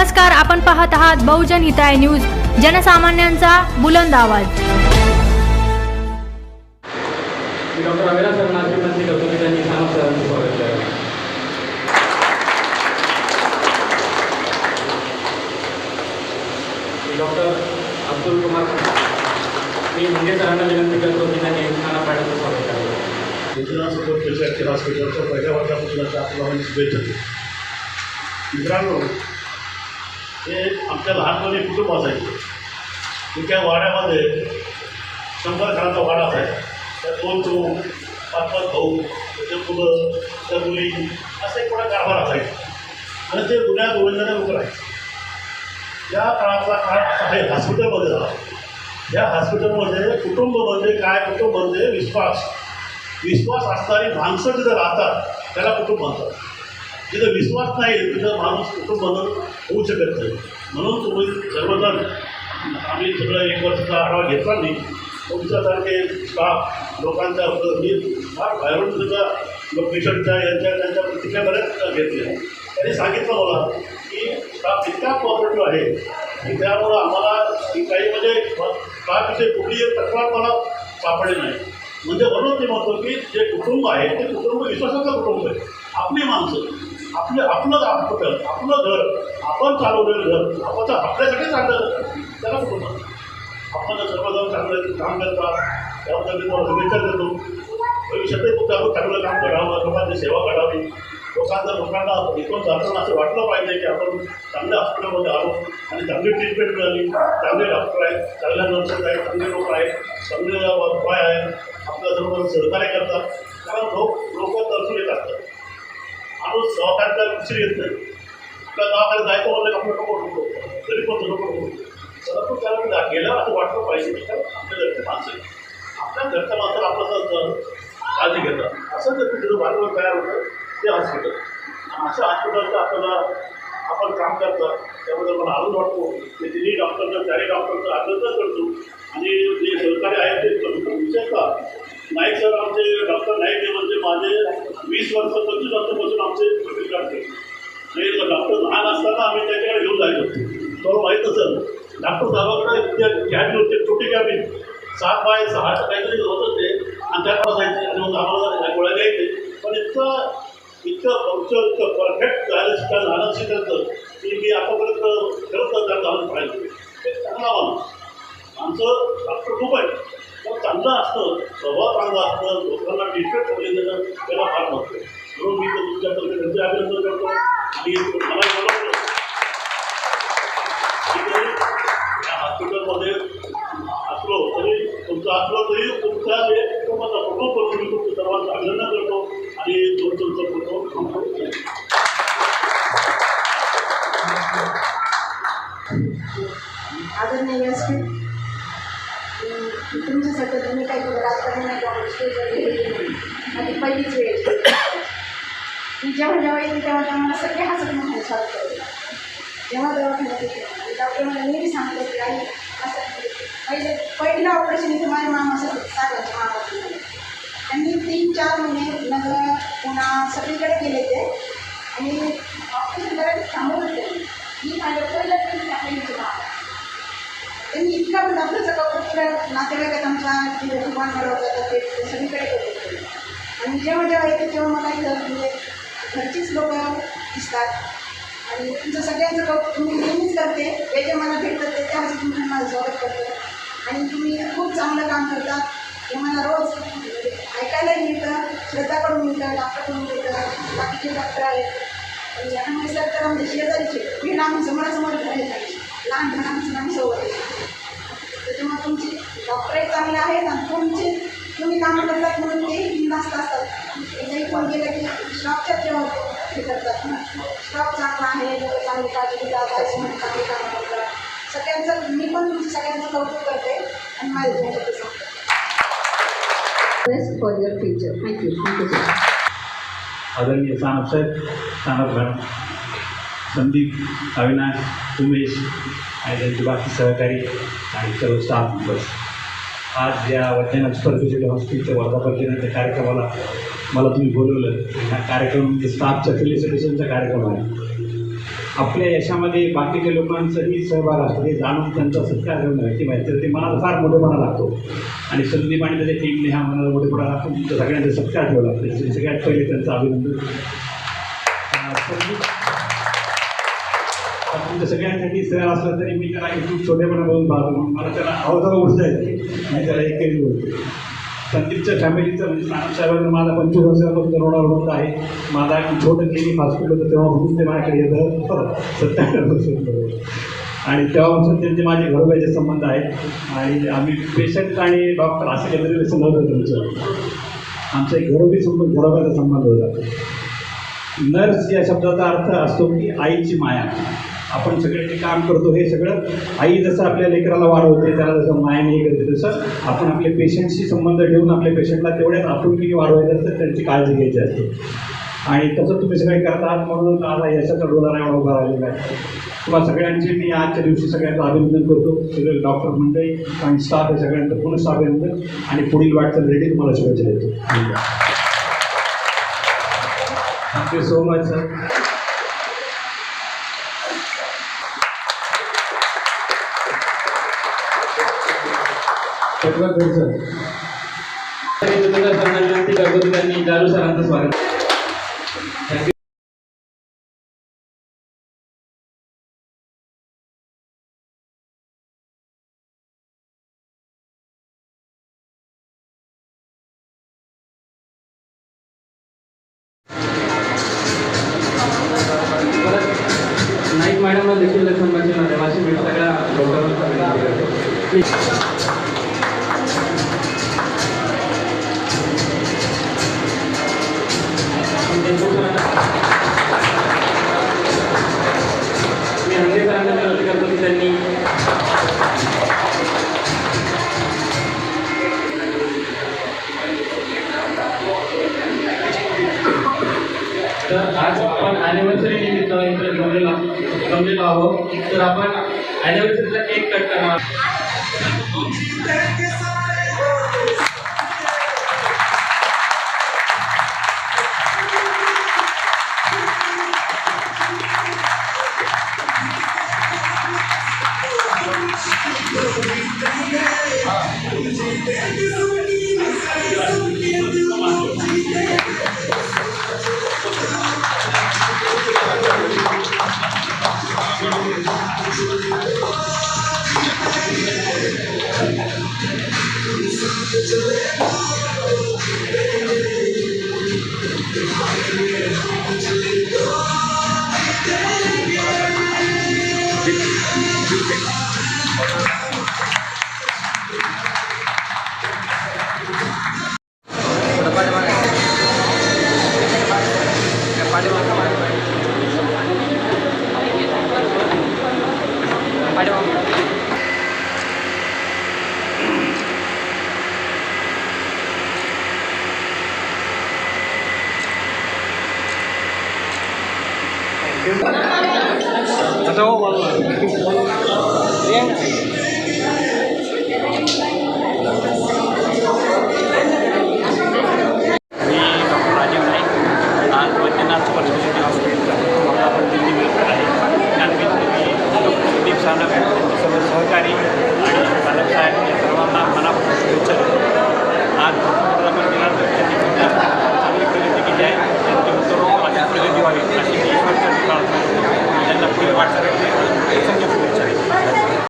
नमस्कार, आपण पाहत आहात बहुजन हिताय न्यूज, जनसामान्यांचा बुलंद आवाज। डॉक्टर अविनाश सर नाशिक मंत्री करतो की त्यांनी स्वागत केलं। डॉक्टर अब्दुल कुमार मी मुंडे सरांना विनंती करतो की त्यांनी खाना पाण्याचं स्वागत करावं। इंटरनॅशनल स्पेशालिटी हॉस्पिटलचं पहिल्या वर्षापासून आपल्याला शुभेच्छा। मित्रांनो, हे आमच्या लहानपणी कुटुंब असायचे। त्या वाड्यामध्ये 100 घराचा वाडा असायचा। त्या 2 चूल 5-5 भाऊ, त्याचे मुलं, त्या मुली, असं एक मोठा कारभार असायचा आणि ते जुन्या गोविंदाने उभं राहायचे। या काळातला काळ आहे हॉस्पिटलमध्ये झाला। या हॉस्पिटलमध्ये कुटुंब म्हणजे काय? कुटुंब म्हणजे विश्वास असणारी माणसं जिथं राहतात त्याला कुटुंब म्हणतात। जिथं विश्वास नाही तिथं माणूस कुटुंब होऊ शकत नाही। म्हणून तुम्ही सर्वजण आम्ही सगळं 1 वर्षाचा आढावा घेतला नाही। तुमच्यासारखे स्टाफ लोकांच्या फार बाहेरून सुद्धा पेशंटच्या त्यांच्या प्रतिक्रिया बऱ्याच घेतल्या। त्यांनी सांगितलं मला की स्टाफ इतका कॉपरेटिव्ह आहे की त्यामुळं आम्हाला काही म्हणजे स्टाफविषयी कुठली एक तक्रार मला सापडली नाही। म्हणजे म्हणून ते म्हणतो की जे कुटुंब आहे ते कुटुंब विश्वासाचं कुटुंब आहे। आपली माणसं, आपलं हॉस्पिटल, आपलं घर, आपण चालवलेलं घर, आपण आपल्यासाठी चाललं त्याला कुटुंब म्हणतात। आपण सर्वजण चांगलं काम करतात त्याबद्दल मी तुम्हाला शुभेच्छा देतो। भविष्यातही खूप चांगलं काम करावं, लोकांची सेवा करावी। लोकांना इथून जाताना असं वाटलं पाहिजे की आपण चांगल्या हॉस्पिटलमध्ये आलो आणि चांगली ट्रीटमेंट मिळाली, चांगले डॉक्टर आहेत, चांगल्या नर्सेस आहेत, चांगले लोक आहेत, चांगले उपाय आहेत, आपल्यासोबत सहकार्य करतात। कारण लोक तरतून येत असतात। माणूस दवाखान्याचा विचार येत नाही। आपल्या दवाखान्यात जायचं म्हणलं आपलं नको तरी पण नको परंतु त्याला गेल्यावर असं वाटलं पाहिजे की आपल्या घरचे माणसं आहे, आपल्या घरच्या माणसाला आपलं काळजी घेतात। असं जर तिथं वातावरण तयार होतं ते हॉस्पिटल आणि अशा हॉस्पिटलचं आपल्याला आपण काम करतात त्याबद्दल मला आनंद वाटतो। की तिन्ही डॉक्टरचं 4 डॉक्टरचं अभिनंदन करतो आणि जे सहकारी आहेत ते करतो। विशेषतः नाईक सर, आमचे डॉक्टर नाईक हे म्हणजे माझे 20 वर्ष 25 वर्षापासून आमचे प्रतिकार केले आणि डॉक्टर लहान असताना आम्ही त्याच्याकडे घेऊन जायचो। तो माहीत असेल डॉक्टर साहेबाकडे कॅबिन होते, छोटी कॅबिन 7 बाय 6 काहीतरी होतं ते आणि त्यात बसायचे आणि मग आम्हाला गोळ्या द्यायचे। पण इतकं परफेक्ट झालं शिकायला लहान शिकायचं की मी आतापर्यंत खरंच त्या लहान पाहिजे। ते चांगला आमचं डॉक्टर खूप आहे पण चांगलं असतं, स्वभाव चांगला असतं, लोकांना ट्रीटमेंट करून देणं त्याला फार महत्त्व आहे। म्हणून मी तुमच्याकडे त्यांचे अभिनंदन करतो आणि मला बोलवलं या हॉस्पिटलमध्ये असलो तरी तुमच्या जे कुटुंबाचा फोटो करून मी तुमचं सर्वांचं अभिनंदन करतो आणि तुमचं फोटो आदरणीय व्यासपीठ, तुमच्यासाठी तुम्ही काही केलं राजकारण माझी पहिलीच वेळ मी जेव्हा येते तेव्हा मला सगळे हसत म्हणून चालू करते। जेव्हा दवाखान्यात येते डॉक्टर मला नेहमी सांगतो की आई असं पहिलं ऑपरेशन इथे माझ्या मामासाठी साहेबांच्या मामाचं त्यांनी 3-4 महिने नगर पुन्हा सगळीकडे गेले ते आणि ऑपरेशन करायला थांबवलं त्यांनी। मी माझ्या पहिलं त्यांनी टाकले मामा त्यांनी इतका पण डॉक्टरचा कौतुक नातेवाईकात आमच्या दुकान मिळवतात ते सगळीकडे करतो आणि जेव्हा येते तेव्हा मला इथं म्हणजे घरचीच लोक दिसतात आणि तुमचं सगळ्यांचं कौतुक तुम्ही नेहमीच करते। जे जे मला भेटतात ते त्यासाठी तुम्ही मला स्वागत करतं आणि तुम्ही खूप चांगलं काम करतात ते मला रोज ऐकायलाही मिळतं, श्रद्धाकडून मिळतं, डॉक्टरकडून मिळतं, बाकीचे डॉक्टर आहेत आणि आम्ही सर तर आमच्या शेजारीचे भेट आम्ही समोरासमोर राहायचे लहानपणापासून आम्ही सोबत आहे। त्याच्यामुळे तुमची डॉक्टरही चांगले आहेत आणि तुम्ही कामं करतात म्हणून तेही बिनधास्त असतात। एकदाही फोन केलं की स्टॉपच्याच जेव्हा हे करतात ना, स्टॉप चांगला आहे, लोक चांगली काळजी घेतात, म्हणून चांगली कामं करतात सगळ्यांचं। मी पण तुमचं सगळ्यांचं कौतुक करते आणि माझ्या तुमच्याकडे सांगते best for your future. Thank you. आदरणीय सानप साहेब, सानप मॅडम, संदीप, अविनाश, उमेश आणि त्यांचे बाकी सहकारी आणि सर्व स्टाफ मेंबर्स, आज या वैद्यनाथ स्पर्धेच्या हॉस्पिटलच्या वर्धापन कार्यक्रमाला मला तुम्ही बोलवलं। हा कार्यक्रम म्हणजे स्टाफच्या फेलिसिटेशनचा कार्यक्रम आहे। आपल्या यशामध्ये बाकीच्या लोकांचाही सहभाग असतो हे जाणून त्यांचा सत्कार करणं व्यक्ती माहिती तर ते मनाला फार मोठेपणा लागतो. आणि संदीप आणि त्याच्या टीमने हा मनाला मोठेपणा लागतो तुमच्या सगळ्यांचा सत्कार ठेवला त्याचे सगळ्यात पहिले त्यांचं अभिनंदन. तुमच्या सगळ्यांसाठी सहल असलं तरी मी त्याला खूप छोटेपणापासून पाहतो म्हणून मला त्याला अवधारा उठता येते मी त्याला एक केली बोलतो. संदीपच्या फॅमिलीचं म्हणजे साहेबांना माझा 25 वर्षापासून रोड आहे. माझा छोटं क्लिनिक हॉस्पिटल होतं तेव्हापासून ते माझ्याकडे येतं 97 वर्ष आणि तेव्हापासून त्यांचे माझे घरोघरचे संबंध आहेत आणि आम्ही पेशंट आणि डॉक्टर असं काही रिलेशन नव्हतं त्यांचं. आमचा एक घरोघरचा संबंध होता. नर्स या शब्दाचा अर्थ असतो की आईची माया. आपण सगळे जे काम करतो हे सगळं आई जसं आपल्या लेकराला वाढवते त्याला जसं मायाने हे करते तसं आपण आपल्या पेशंटशी संबंध ठेवून आपल्या पेशंटला तेवढ्याच आपुलकीने वाढवायचं असतं त्यांची काळजी घ्यायची असते. आणि तसं तुम्ही सगळे करत आहात म्हणून आज यशाचा डोलारा एवढा उभा राहिलेला आहे. तुम्हाला सगळ्यांचे मी आजच्या दिवशी सगळ्यांचं अभिनंदन करतो. सगळे डॉक्टर मंडळी आणि स्टाफ आहे सगळ्यांचं पुनः अभिनंदन आणि पुढील वाटचाल रेडी तुम्हाला शुभेच्छा देतो. Thank you so much sir. सरांना विनंती करतो की त्यांनी जालू सरांचं स्वागत. नाईक मॅडमला देखील संभाषण आहे माझी मी सगळ्या लोकांना मी हंगे सरांना विनंती करतो की त्यांनी तर आज आपण ॲनिव्हर्सरी निमित्त इकडे जमलेलो आहोत. तर आपण ॲनिव्हर्सरीचा केक कट करणार. सहकारी आणि पालक साहेब या सर्वांना मनापासून शुभेच्छा देतो. आज आपण चांगली प्रगती केली आहे. त्यांची उत्तरोत्तर प्रगती व्हावी अशी मी ईश्वरचरणी प्रार्थना करतो. त्यांना पुढे वाटचाल